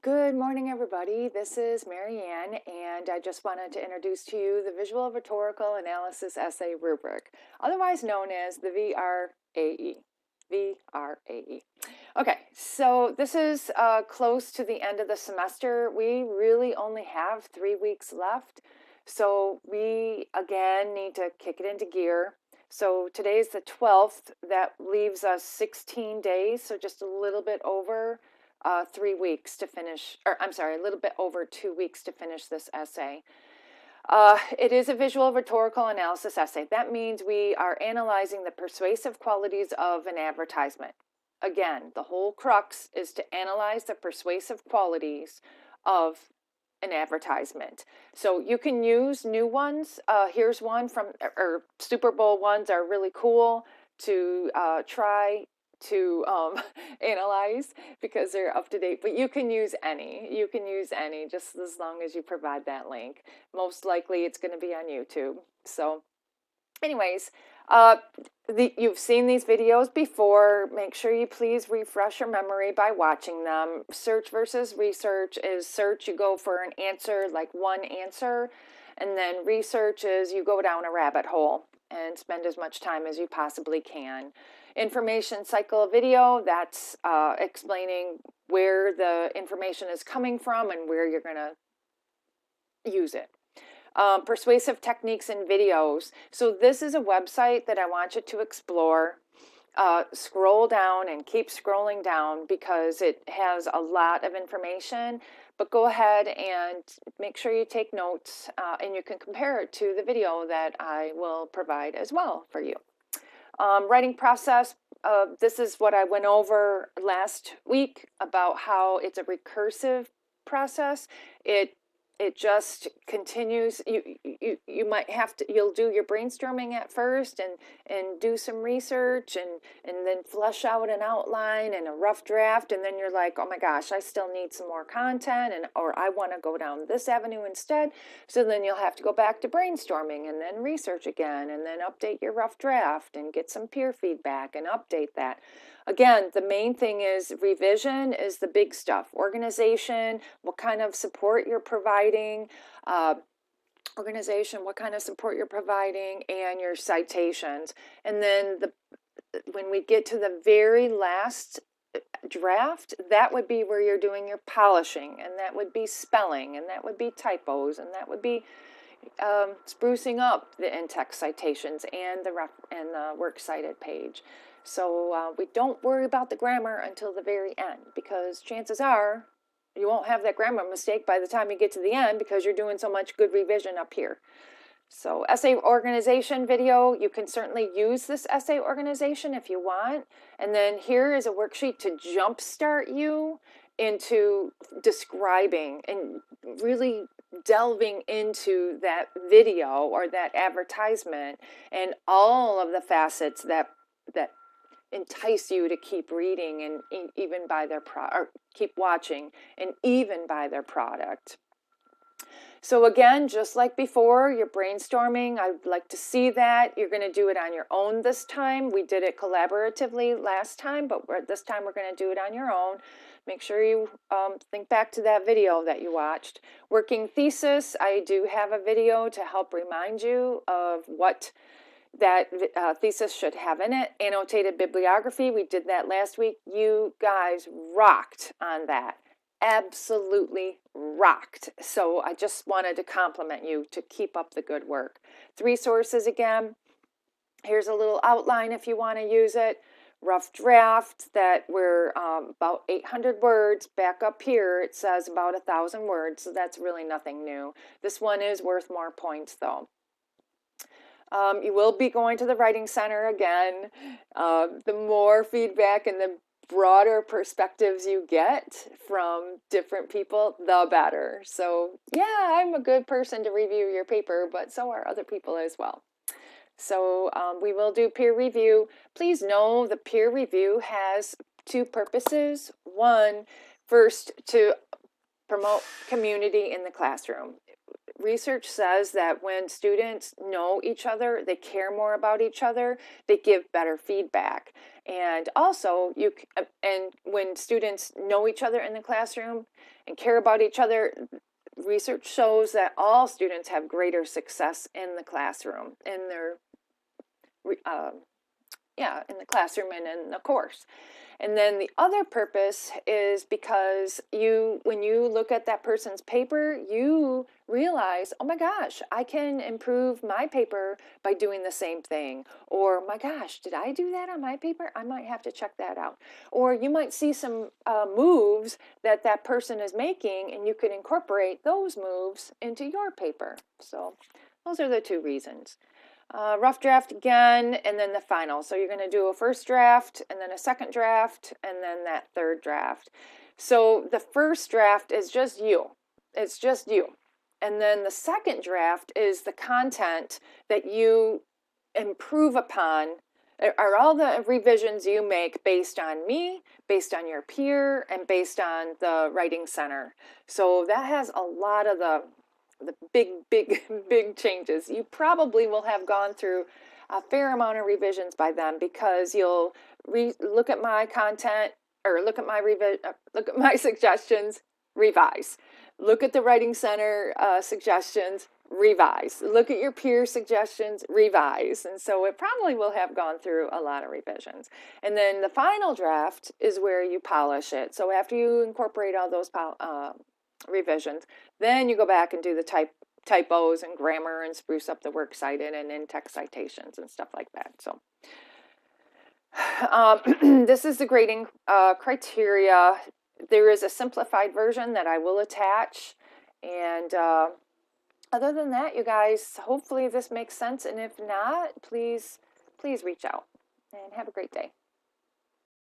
Good morning, everybody. This is Marianne, and I just wanted to introduce to you the Visual Rhetorical Analysis Essay Rubric, otherwise known as the VRAE. VRAE. Okay, so this is close to the end of the semester. We really only have 3 weeks left, so we again need to kick it into gear. So today's the 12th. That leaves us 16 days, so just a little bit over 3 weeks to finish, or I'm sorry, a little bit over 2 weeks to finish this essay. It is a visual rhetorical analysis essay. That means we are analyzing the persuasive qualities of an advertisement. Again, the whole crux is to analyze the persuasive qualities of an advertisement. So you can use new ones. Here's one from, or Super Bowl ones are really cool to try to analyze because they're up to date, but you can use any. You can use any just as long as you provide that link. Most likely it's going to be on YouTube. So anyways, you've seen these videos before. Make sure you please refresh your memory by watching them. Search versus research is search, you go for an answer, like one answer, and then research is you go down a rabbit hole and spend as much time as you possibly can. Information cycle video, that's explaining where the information is coming from and where you're going to use it. Persuasive techniques in videos. So this is a website that I want you to explore. Scroll down and keep scrolling down because it has a lot of information, but go ahead and make sure you take notes and you can compare it to the video that I will provide as well for you. Writing process, this is what I went over last week about how it's a recursive process. It just continues. You might have to, you'll do your brainstorming at first and do some research and then flesh out an outline and a rough draft, and then you're like, oh my gosh, I still need some more content, or I want to go down this avenue instead. So then you'll have to go back to brainstorming and then research again and then update your rough draft and get some peer feedback and update that. Again, the main thing is revision is the big stuff. Organization, what kind of support you're providing, what kind of support you're providing, and your citations. And then when we get to the very last draft, that would be where you're doing your polishing, and that would be spelling, and that would be typos, and that would be sprucing up the in-text citations and the works cited page. So we don't worry about the grammar until the very end, because chances are you won't have that grammar mistake by the time you get to the end because you're doing so much good revision up here. So essay organization video, you can certainly use this essay organization if you want. And then here is a worksheet to jumpstart you into describing and really delving into that video or that advertisement and all of the facets that entice you to keep reading and even buy their or keep watching and even buy their product. So again, just like before, you're brainstorming. I'd like to see that. You're going to do it on your own this time. We did it collaboratively last time, but this time we're going to do it on your own. Make sure you think back to that video that you watched. Working thesis, I do have a video to help remind you of what that thesis should have in it. Annotated bibliography, we did that last week. You guys rocked on that. Absolutely rocked. So I just wanted to compliment you to keep up the good work. 3 sources again. Here's a little outline if you want to use it. Rough draft that we're about 800 words. Back up here it says about 1,000 words, so that's really nothing new. This one is worth more points though. You will be going to the Writing Center again. The more feedback and the broader perspectives you get from different people, the better. So yeah, I'm a good person to review your paper, but so are other people as well. So we will do peer review. Please know the peer review has 2 purposes. One, first, to promote community in the classroom. research says that when students know each other, they care more about each other, they give better feedback. And also, and when students know each other in the classroom and care about each other, research shows that all students have greater success in the classroom, in their in the classroom and in the course. And then the other purpose is because when you look at that person's paper, you realize, oh my gosh, I can improve my paper by doing the same thing. Or my gosh, did I do that on my paper? I might have to check that out. Or you might see some moves that that person is making, and you can incorporate those moves into your paper. So those are the two reasons. Rough draft again, and then the final. So you're going to do a first draft, and then a second draft, and then that third draft. So the first draft is just you. It's just you. And then the second draft is the content that you improve upon, are all the revisions you make based on me, based on your peer, and based on the writing center. So that has a lot of the big changes. You probably will have gone through a fair amount of revisions by then, because you'll look at my content, or look at my suggestions, revise. Look at the writing center suggestions, revise. Look at your peer suggestions, revise. And so it probably will have gone through a lot of revisions. And then the final draft is where you polish it. So after you incorporate all those revisions, then you go back and do the typos and grammar and spruce up the works cited and in-text citations and stuff like that. So this is the grading criteria. There is a simplified version that I will attach. And other than that, you guys, hopefully this makes sense. And if not, please reach out, and have a great day.